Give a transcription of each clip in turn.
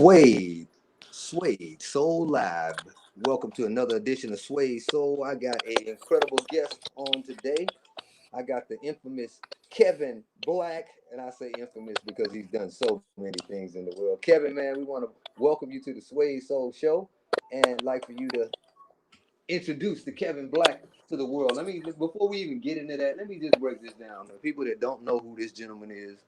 Swade Soul Live. Welcome to another edition of Swade Soul. I got an incredible guest on today. I got the infamous Kevin Black, and I say infamous because he's done so many things in the world. Kevin, man, we want to welcome you to the Swade Soul Show, and like for you to introduce the Kevin Black to the world. Let me before we even get into that, let me just break this down. The people that don't know who this gentleman is,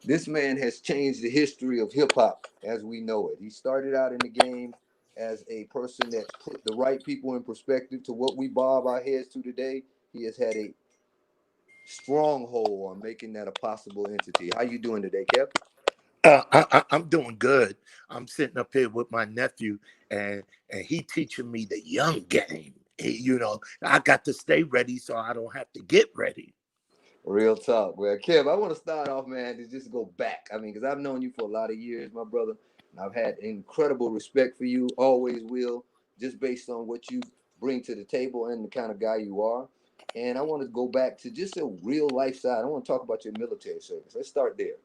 this man has changed the history of hip hop as we know it. He started out in the game as a person that put the right people in perspective to what we bob our heads to today. He has had a stronghold on making that a possible entity. How you doing today, Kev? I'm doing good. I'm sitting up here with my nephew, and he teaching me the young game. I got to stay ready so I don't have to get ready. Real talk. Well, Kev, I want to start off, man, to just go back. I mean, because I've known you for a lot of years, my brother, and I've had incredible respect for you, always will, just based on what you bring to the table and the kind of guy you are. And I want to go back to just a real life side. I want to talk about your military service. Let's start there.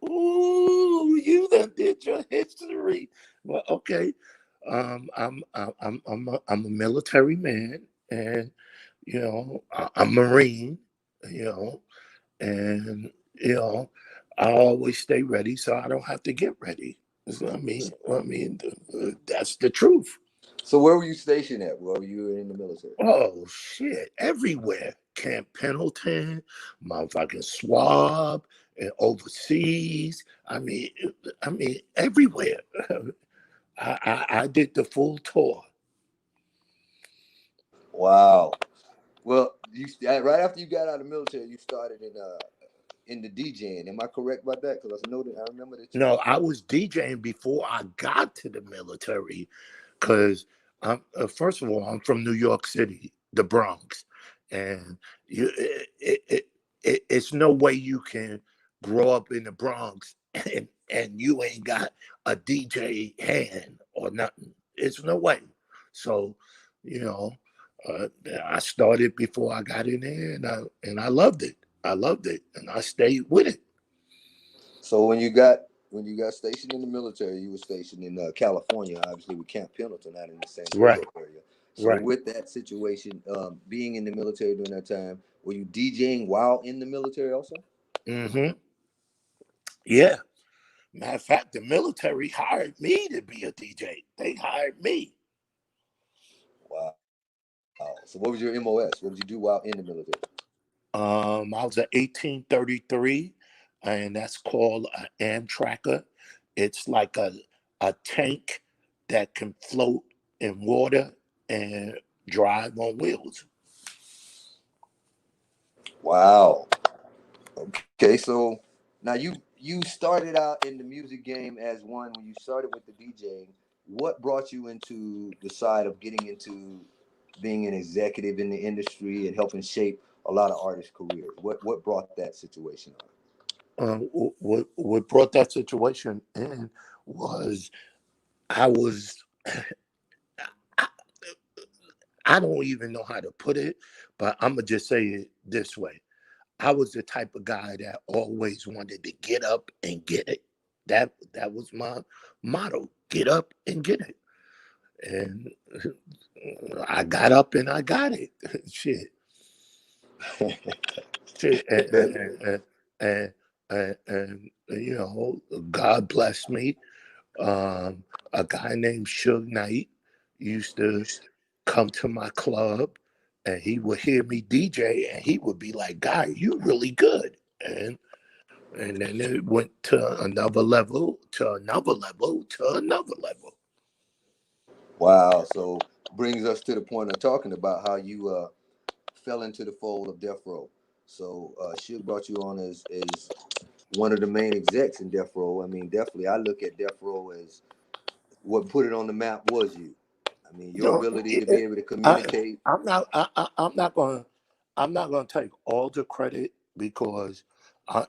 Ooh, you done did your history. Well, okay. I'm a military man, and I'm Marine. You know, and I always stay ready so I don't have to get ready. So, that's the truth. So where were you stationed at while you were in the military? Oh shit, everywhere. Camp Pendleton, motherfucking Swab, and overseas. Everywhere. I did the full tour. Wow. Well, you right after you got out of the military, you started in the DJing. Am I correct about that? Because I remember that. No, I was DJing before I got to the military, because I'm first of all, I'm from New York City, the Bronx, and it's no way you can grow up in the Bronx and you ain't got a DJ hand or nothing. It's no way. So, you know, I started before I got in there, and I loved it. I loved it, and I stayed with it. So when you got stationed in the military, you were stationed in California, obviously with Camp Pendleton out in the San Right, Diego area. So right. with that situation, being in the military during that time, were you DJing while in the military also? Mm-hmm. Yeah. Matter of fact, the military hired me to be a DJ. They hired me. Wow. So what was your MOS? What did you do while in the military? I was an 1833, and that's called an Amtracker. It's like a tank that can float in water and drive on wheels. Wow. Okay, so now you started out in the music game as one when you started with the DJing. What brought you into the side of getting into being an executive in the industry and helping shape a lot of artists' careers? What brought that situation on? What brought that situation in was I was I don't even know how to put it, but I'm gonna just say it this way. I was the type of guy that always wanted to get up and get it. That was my motto: get up and get it. And I got up and I got it. Shit, shit, and God bless me. A guy named Suge Knight used to come to my club, and he would hear me DJ, and he would be like, "Guy, you really good." And then it went to another level, to another level, to another level. Wow. So brings us to the point of talking about how you fell into the fold of Death Row. So Suge brought you on as one of the main execs in Death Row. I mean, definitely, I look at Death Row as what put it on the map was you. I mean, your No, ability to be able to I, communicate. I'm not going to take all the credit, because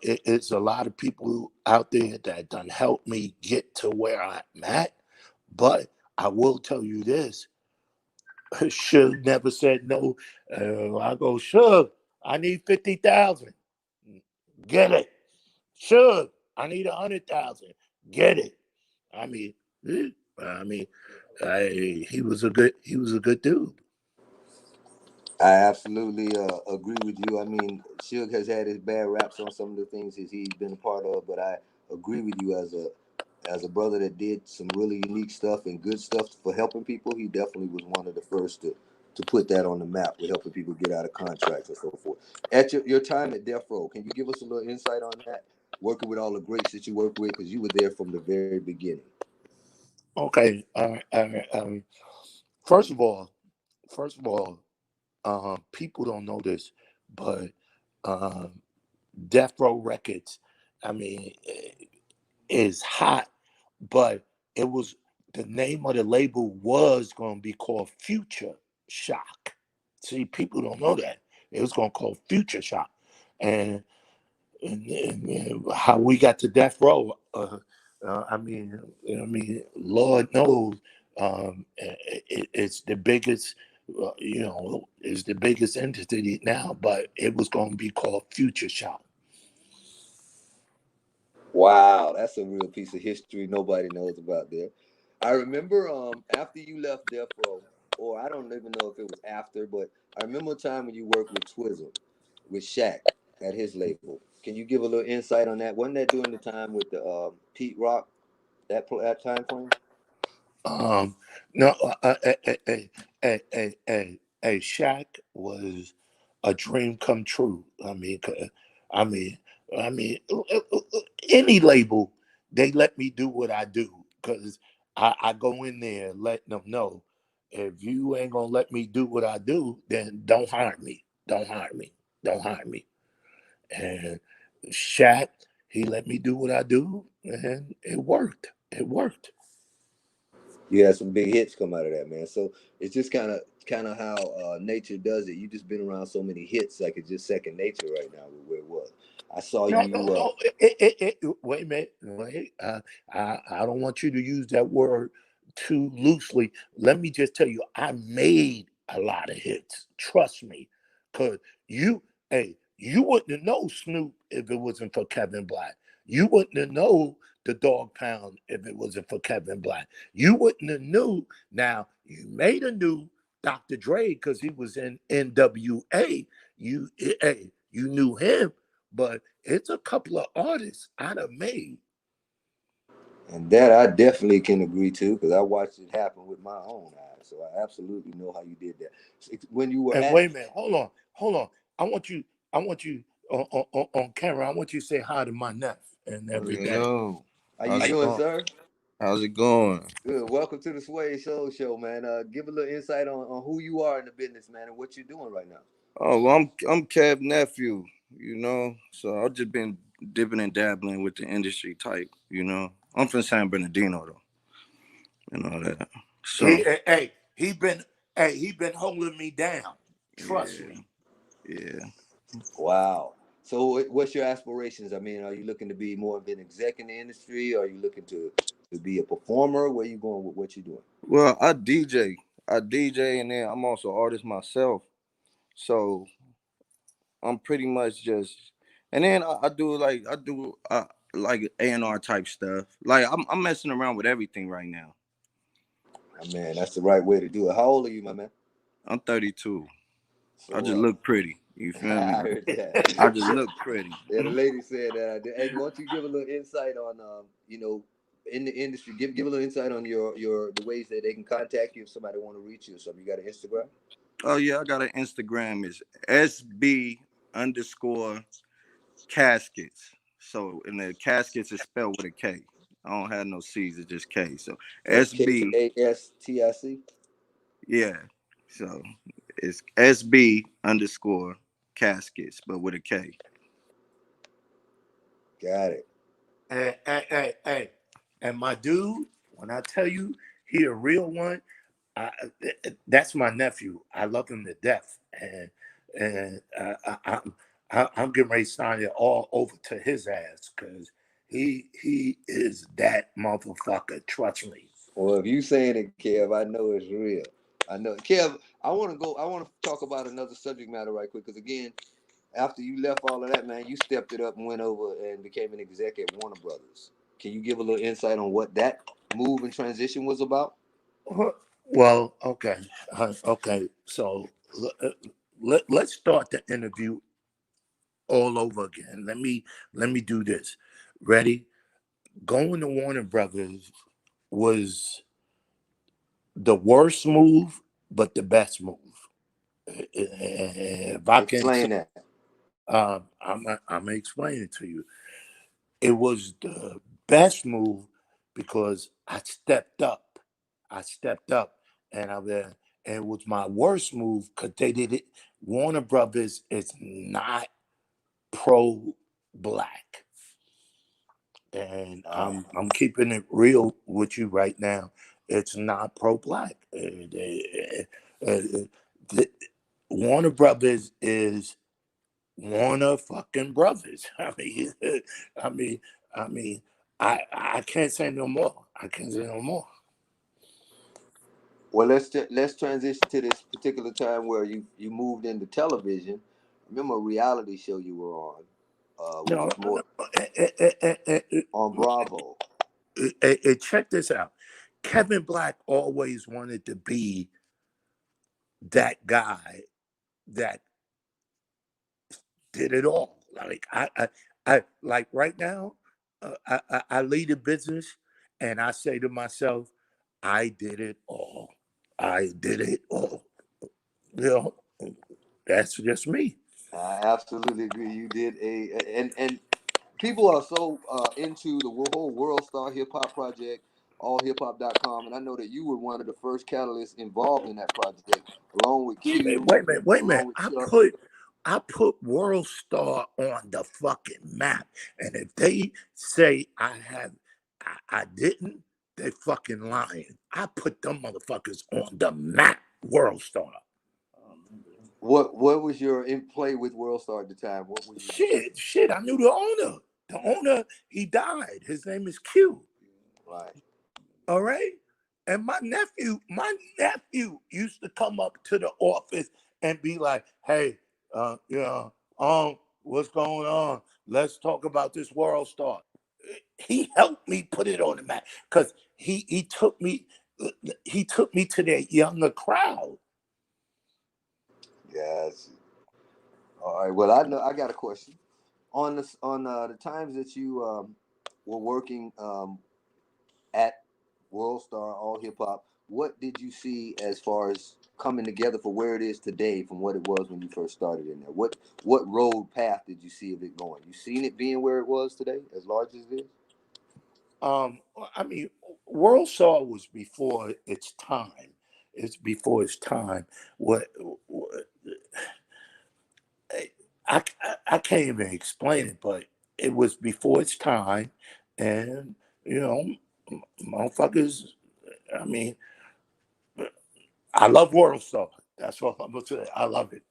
it's a lot of people out there that done helped me get to where I'm at. But I will tell you this: Suge never said no. I go, Suge, I need 50,000. Get it. Suge, I need 100,000. Get it. I mean, eh, I mean, he was a good dude. I absolutely agree with you. I mean, Suge has had his bad raps on some of the things that he's been a part of, but I agree with you as a brother that did some really unique stuff and good stuff for helping people. He definitely was one of the first to put that on the map with helping people get out of contracts and so forth. At your time at Death Row, can you give us a little insight on that? Working with all the greats that you work with, because you were there from the very beginning. Okay. First of all, first of all, people don't know this, but um, Death Row Records, I mean, is hot, but it was the name of the label was going to be called Future Shock. See, people don't know that it was going to call Future Shock, and, and how we got to Death Row. Lord knows, it's the biggest. Is the biggest entity now, but it was going to be called Future Shock. Wow, that's a real piece of history nobody knows about there. I remember after you left Death Row, or I don't even know if it was after, but I remember a time when you worked with Twizzle, with Shaq at his label. Can you give a little insight on that? Wasn't that during the time with the Pete Rock, that time frame? Um, no, Shaq was a dream come true. I mean, I mean, any label, they let me do what I do because I go in there letting them know if you ain't gonna let me do what I do, then don't hire me. Don't hire me. Don't hire me. And Shaq, he let me do what I do, and it worked. It worked. You had some big hits come out of that, man. So it's just kind of how nature does it. You just been around so many hits, like it's just second nature right now with where it was. I saw No, no, you. no. Wait a minute. Wait. I don't want you to use that word too loosely. Let me just tell you, I made a lot of hits. Trust me, cause you wouldn't have known Snoop if it wasn't for Kevin Black. You wouldn't have known the Dog Pound if it wasn't for Kevin Black. You wouldn't have knew. Now you made a new Dr. Dre because he was in NWA. You knew him, but it's a couple of artists I'd have made. And that I definitely can agree to because I watched it happen with my own eyes. So I absolutely know how you did that. When you were And at, wait a minute, hold on. I want you on camera. I want you to say hi to my nephew and Yo, yo, everything. yo. how you How's it doing, going? sir? How's it going? Good. Welcome to the Swade Soul Show, man. Give a little insight on who you are in the business, man, and what you're doing right now. Oh, well, I'm Kev nephew, So I've just been dipping and dabbling with the industry type. I'm from San Bernardino though, and all that. So He been holding me down. Trust yeah, me. yeah. Wow. So what's your aspirations? I mean, are you looking to be more of an exec in the industry? Are you looking to be a performer? Where you going with what you're doing? Well, I DJ, and then I'm also an artist myself. So I'm pretty much just, and then I do like A&R type stuff. Like I'm messing around with everything right now. Man, that's the right way to do it. How old are you, my man? I'm 32. I just So look pretty. You feel I me? heard that. I just look pretty. Yeah, the lady said that. Hey, why don't you give a little insight on, in the industry? Give a little insight on your the ways that they can contact you if somebody want to reach you or something. You got an Instagram? Oh yeah, I got an Instagram. It's SB underscore caskets. So and the caskets is spelled with a K. I don't have no C's. It's just K. So SB, KASTIC. yeah. So it's SB underscore caskets, but with a K. Got it. Hey. And my dude, when I tell you he a real one, I, that's my nephew. I love him to death, and I'm getting ready to sign it all over to his ass because he is that motherfucker. Trust me. Well, if you saying it, Kev, I know it's real. I know, Kev. I want to go. I want to talk about another subject matter right quick because again, after you left all of that, man, you stepped it up and went over and became an exec at Warner Brothers. Can you give a little insight on what that move and transition was about? Well, okay, okay. So let's start the interview all over again. Let me do this. Ready? Going to Warner Brothers was the worst move, but the best move. If I can say, Explain that. I'm gonna explain it to you. It was the best move because I stepped up. I stepped up, and and it was my worst move because they did it. Warner Brothers is not pro black, and I'm keeping it real with you right now. It's not pro black. Warner Brothers is Warner fucking Brothers. I mean, I mean, I can't say no more. I can't say no more. Well, let's transition to this particular time where you moved into television. Remember a reality show you were on, which No, was more on Bravo. check this out. Kevin Black always wanted to be that guy that did it all. Like I like right now, I lead a business, and I say to myself, I did it all. I did it all. You know, that's just me. I absolutely agree. You did and people are so into the whole World Star Hip Hop project, allhiphop.com, and I know that you were one of the first catalysts involved in that project, along with Wait a minute, Q, wait a minute, wait a along minute. with Chuck. I put World Star on the fucking map. And if they say I didn't, they fucking lying. I put them motherfuckers on the map, World Star. What was your in play with World Star at the time? What were you doing? Shit, I knew the owner. The owner, he died. His name is Q. Right. All right. And my nephew used to come up to the office and be like, hey, what's going on? Let's talk about this World Star. He helped me put it on the map because he took me to that younger crowd. Yes. All right. Well, I know I got a question on the times that you were working at World Star All Hip Hop. What did you see as far as coming together for where it is today from what it was when you first started in there? What road path did you see of it going? You seen it being where it was today, as large as it is? Um, I mean, World Star was before its time. It's before its time. What I can't even explain it, but it was before its time, and you know, motherfuckers. I mean, I love World Star. That's what I'm gonna say. I love it.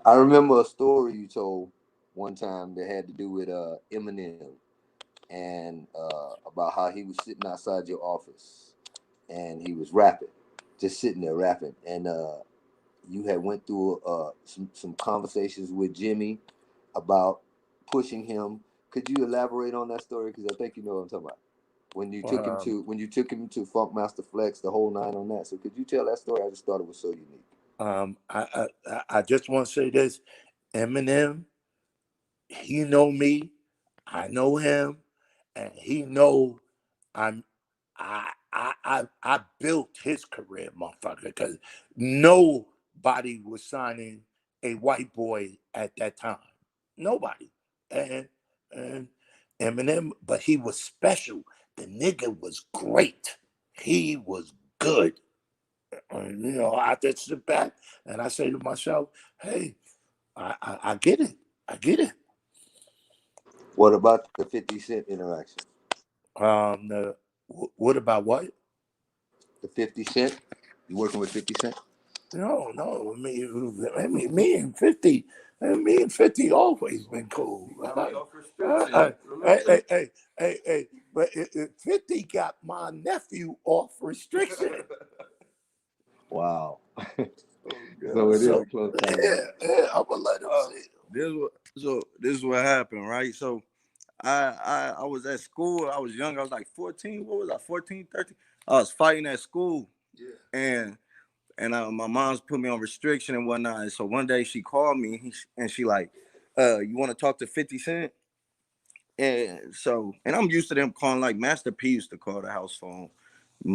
I remember a story you told one time that had to do with Eminem and about how he was sitting outside your office and he was rapping, just sitting there rapping, and you had went through some conversations with Jimmy about pushing him. Could you elaborate on that story? Because I think you know what I'm talking about. Um, When you took him to Funk Master Flex, the whole nine on that. So could you tell that story? I just thought it was so unique. I just want to say this: Eminem, he know me, I know him, and he know I'm I built his career, motherfucker, because nobody was signing a white boy at that time. Nobody. And and Eminem, but he was special. The nigga was great. He was good. And, I just sit back and I say to myself, hey, I get it. I get it. What about the 50 Cent interaction? What about what? The 50 Cent? You working with 50 Cent? No, no. Me and 50 always been cool. Hey. But 50 got my nephew off restriction. Wow. So God. it is So a close thing. I'm gonna let him see. This is what happened, right? So I was at school. I was young. I was like 14. What was I? 14, 13. I was fighting at school. Yeah. And my mom's put me on restriction and whatnot. And so one day she called me and she like, you want to talk to 50 Cent? And I'm used to them calling, like Master P used to call the house phone.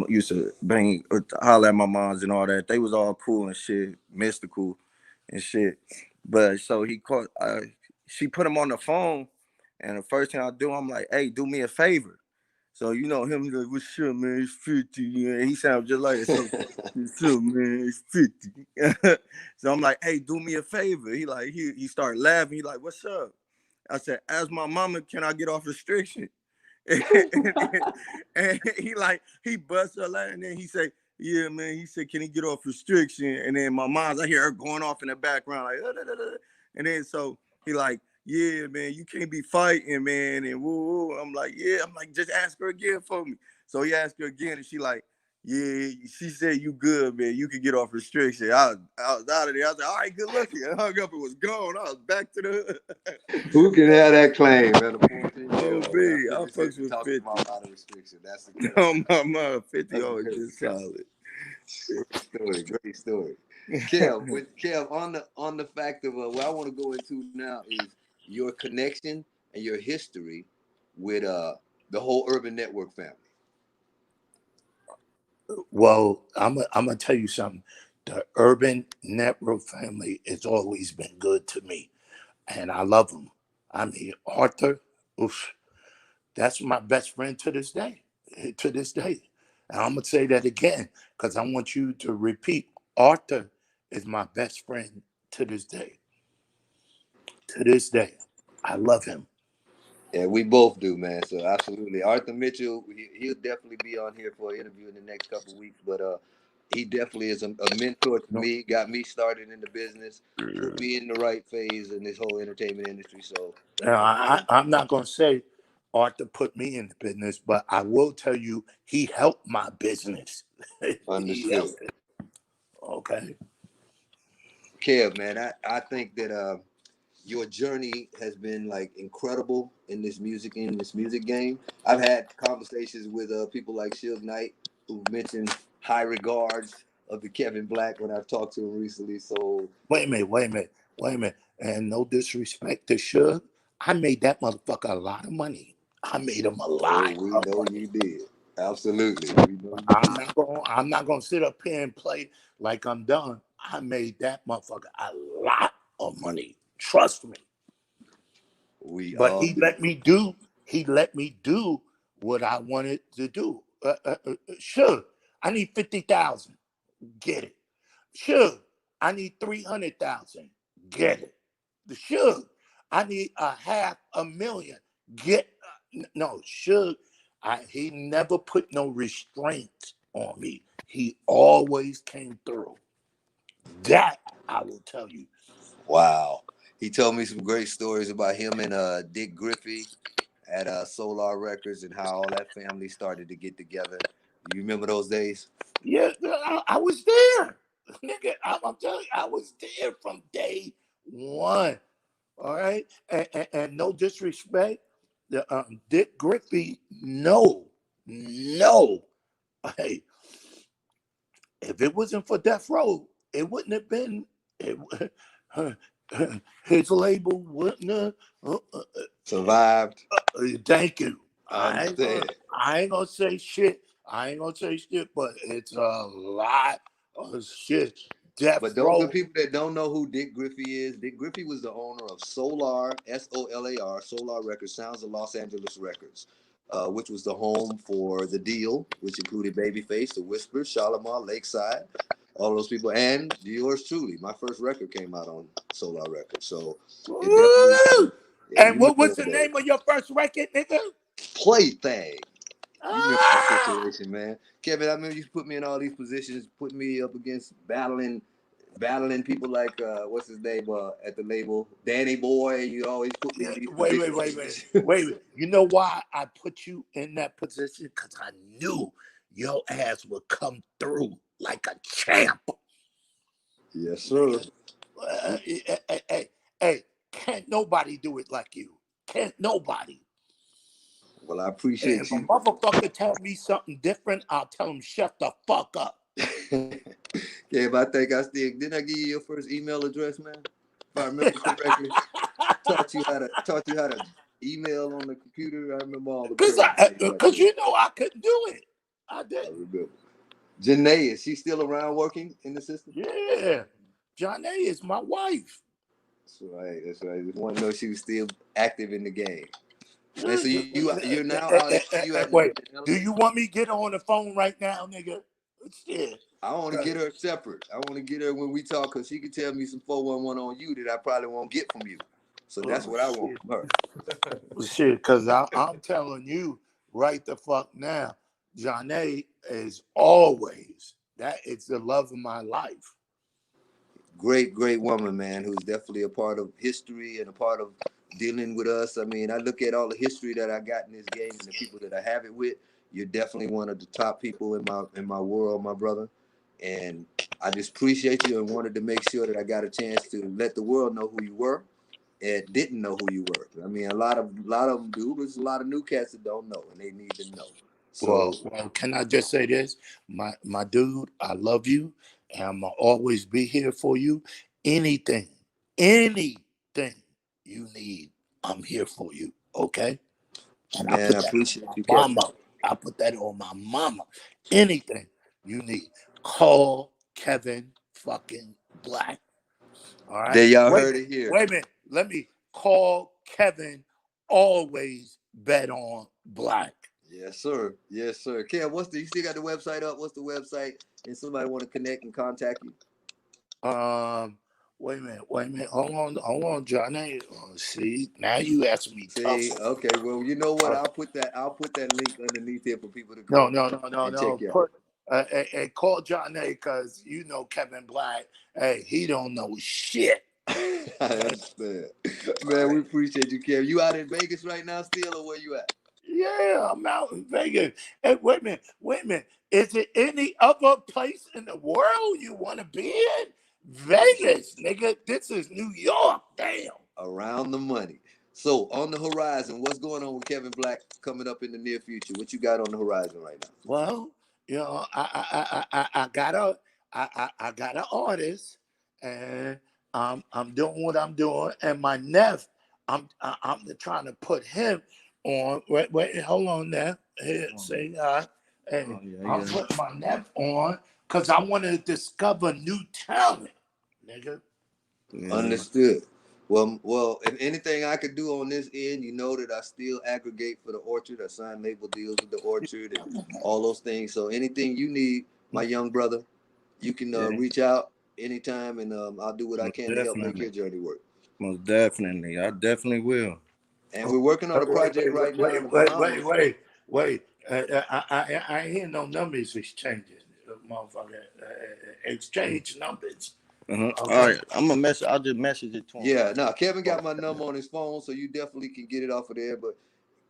Used to bang, holler at my moms and all that. They was all cool and shit, mystical and shit. But so he called. She put him on the phone, and the first thing I do, I'm like, "Hey, do me a favor." So you know him, he's like, "What's up, man? It's 50." Yeah, he sounds just like it. So, "What's up, man? It's 50." So I'm like, "Hey, do me a favor." He started laughing. He like, "What's up?" I said, "Ask my mama, can I get off restriction?" and, and he busts her laugh, and then he say, "Yeah, man." He said, "Can he get off restriction?" And then my mom's, I hear her going off in the background, like, "Da, da, da, da." And then so he like, "Yeah, man, you can't be fighting, man." And woo, woo. I'm like, "Yeah." I'm like, "Just ask her again for me." So he asked her again, and she like, "Yeah." She said, "You good, man? You can get off restriction." I was out of there. I was like, "All right, good looking." I hung up and was gone. I was back to the Who can have that claim, man? A 14-year-old. oh Man, me. I 50 Cent fucks to with talk him 50. out of restriction. That's incredible. No, my 50 That's always very been solid. great story. Great story. Kev, on the fact of what I want to go into now is your connection and your history with the whole Urban Network family. Well, I'm gonna tell you something. The Urban Network family has always been good to me, and I love them. I mean, Arthur, oof, that's my best friend to this day. To this day, and I'm gonna say that again because I want you to repeat. Arthur is my best friend to this day. To this day, I love him. Yeah, we both do, man. So absolutely, Arthur Mitchell, he'll definitely be on here for an interview in the next couple of weeks. But he definitely is a mentor to No, me. Got me started in the business, put me in the right phase in this whole entertainment industry. So I'm not gonna say Arthur put me in the business, but I will tell you he helped my business. He understood. helped it. Okay. Kev, man, I think that your journey has been like incredible in this music game. I've had conversations with people like Suge Knight who mentioned high regards of the Kevin Black when I've talked to him recently. So Wait a minute. And no disrespect to Suge, I made that motherfucker a lot of money. I made him a oh, lot we of know money. you did. Absolutely, we know you did. I'm not gonna sit up here and play like I'm done. I made that motherfucker a lot of money. Trust me. We But all did. he let me do what I wanted to do. Sure, I need 50,000. Get it. Sure, I need 300,000. Get it. Sure, I need a 500,000. Get no. Sure, he never put no restraints on me. He always came through. That I will tell you. Wow. He told me some great stories about him and Dick Griffey at Solar Records and how all that family started to get together. You remember those days? Yeah, I was there. Nigga, I'm telling you, I was there from day one. All right. And no disrespect, Dick Griffey, no. Hey, if it wasn't for Death Row, it wouldn't have been. It, his label wouldn't have. Survived. Thank you. I understand. I ain't gonna say shit. I ain't gonna say shit, but it's a lot of shit. Death But the Row. people that don't know who Dick Griffey is, Dick Griffey was the owner of Solar, Solar, Solar Records, Sounds of Los Angeles Records, which was the home for The Deal, which included Babyface, The Whispers, Shalimar, Lakeside, all those people, and yours truly. My first record came out on Solar Records, so it definitely, Woo! yeah, And you what remember was those the days. name of your first record, nigga? Plaything. You remember that Ah! situation, man. Kevin, I remember you put me in all these positions, put me up against battling people like what's his name at the label, Danny Boy. You always put me Yeah, in these wait. positions. You know why I put you in that position? Because I knew your ass would come through like a champ. Yes, sir. Nigga. Hey, can't nobody do it like you. Can't nobody. Well, I And appreciate if a you. motherfucker tell me something different, I'll tell him shut the fuck up. Kev, I think I still didn't I give you your first email address, man? If I remember correctly, taught you how to email on the computer. I remember all the crazy things I Cause did. you know I couldn't do it. I I didn't. remember. Janae, is she still around working in the system? Yeah. Johnny is my wife. That's right. That's right. Just want to know she was still active in the game. Man, so Yeah. you're now out in Wait, LA? do you want me to get on the phone right now, nigga? Shit. I want to get her separate. I want to get her when we talk because she can tell me some 411 on you that I probably won't get from you. So that's what I want from her. Shit, because I'm telling you right the fuck now, Johnny is always, that is the love of my life. Great, great woman, man, who's definitely a part of history and a part of dealing with us. I mean, I look at all the history that I got in this game and the people that I have it with. You're definitely one of the top people in my world, my brother. And I just appreciate you and wanted to make sure that I got a chance to let the world know who you were and didn't know who you were. I mean, a lot of them do, but there's a lot of new cats that don't know and they need to know. So, Well, can I just say this? My dude, I love you, and I'm gonna always be here for you. Anything you need, I'm here for you. Okay? And I man, put I that on appreciate my you, Kevin. mama. I put that on my mama. Anything you need, call Kevin fucking Black. All right? There y'all Wait a heard minute. it here. Wait a minute. Let me call Kevin. Always bet on Black. Yes, sir. Yes, sir. Kev, you still got the website up? What's the website? And somebody want to connect and contact you? Wait a minute. Hold on, Johnny. See, now you ask me tough. See, okay. Well, you know what? I'll put that link underneath here for people to No. go and check you out. Put call Johnny because you know Kevin Black. Hey, he don't know shit. I understand. Man, we appreciate you, Kev. You out in Vegas right now still, or where you at? Yeah, I'm out in Vegas. Hey, wait a minute. Is it any other place in the world you want to be in? Vegas, nigga. This is New York. Damn. Around the money. So on the horizon, what's going on with Kevin Black coming up in the near future? What you got on the horizon right now? Well, you know, I got an artist, and I'm doing what I'm doing, and my nephew, I'm trying to put him on. Wait, hold on now. Here, say hey, I'm putting my nephew on because I want to discover new talent, nigga. Yeah. Understood. Well, if anything I could do on this end, you know that I still aggregate for the Orchard. I sign label deals with the Orchard and all those things. So anything you need, my young brother, you can reach out anytime, and I'll do what I can to help make your journey work. Most definitely, I definitely will. And we're working on a project right now in the Bahamas. Wait. I ain't hear no numbers exchanges, motherfucker. Exchange numbers. Okay. All right, I'll just message it to him. Yeah, no, Kevin got my number on his phone, so you definitely can get it off of there. But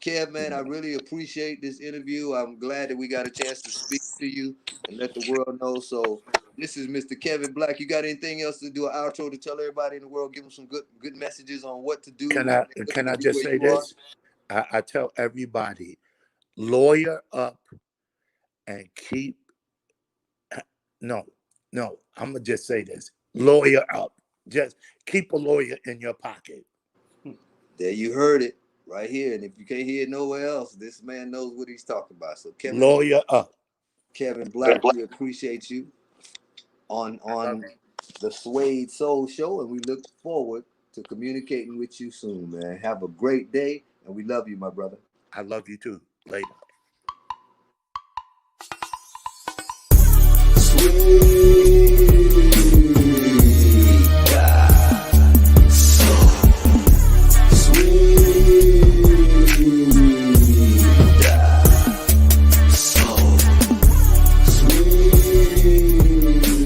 Kev, man, I really appreciate this interview. I'm glad that we got a chance to speak to you and let the world know. So this is Mr. Kevin Black. You got anything else to do an outro to tell everybody in the world? Give them some good messages on what to do. Can I just say this? I tell everybody, lawyer up and keep. No. I'm gonna just say this: lawyer up. Just keep a lawyer in your pocket. There you heard it right here. And if you can't hear it nowhere else, this man knows what he's talking about. So Lawyer up. Kevin Black, we appreciate you on the Swade Soul Show, and we look forward to communicating with you soon, man. Have a great day, and we love you, my brother. I love you too. Later. Swade.